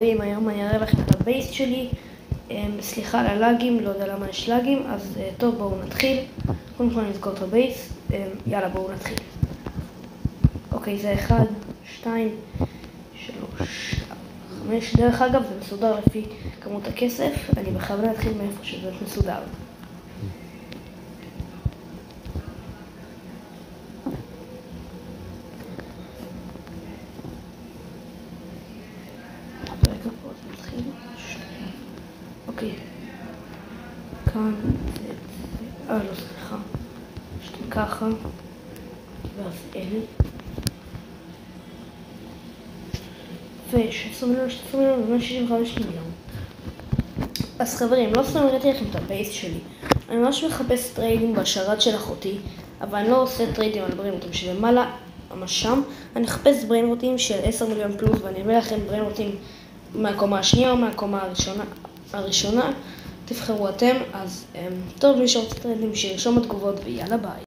היום אני אראה לכם את הבייס שלי. סליחה על הלאגים, לא יודע למה יש לאגים, אז טוב, בואו נתחיל. קודם כל נסגור את הבייס. יאללה, בואו נתחיל. אוקיי, זה 1, 2, 3, 5. דרך אגב, זה מסודר לפי כמות הכסף. אני בכוונה אתחיל מאיפה שזה מסודר. אוקיי, כאן זה, לא סליחה, שאתם ככה, ואז אלה, ו-16 מיליון, 16 מיליון, ו-165 מיליון. אז חברים, לא סתם הראיתי לכם את הבייס שלי. אני ממש מחפש טריידים בשרת של אחותי, אבל אני לא עושה טריידים על בריינרוטים שלמעלה, ממש שם. אני מחפש בריינרוטים של 10 מיליון פלוס, ואני אביא לכם בריינרוטים מהקומה השנייה או מהקומה הראשונה. תבחרו אתם. אז טוב, מי שרוצה טריידים שירשום בתגובות, ויאללה ביי.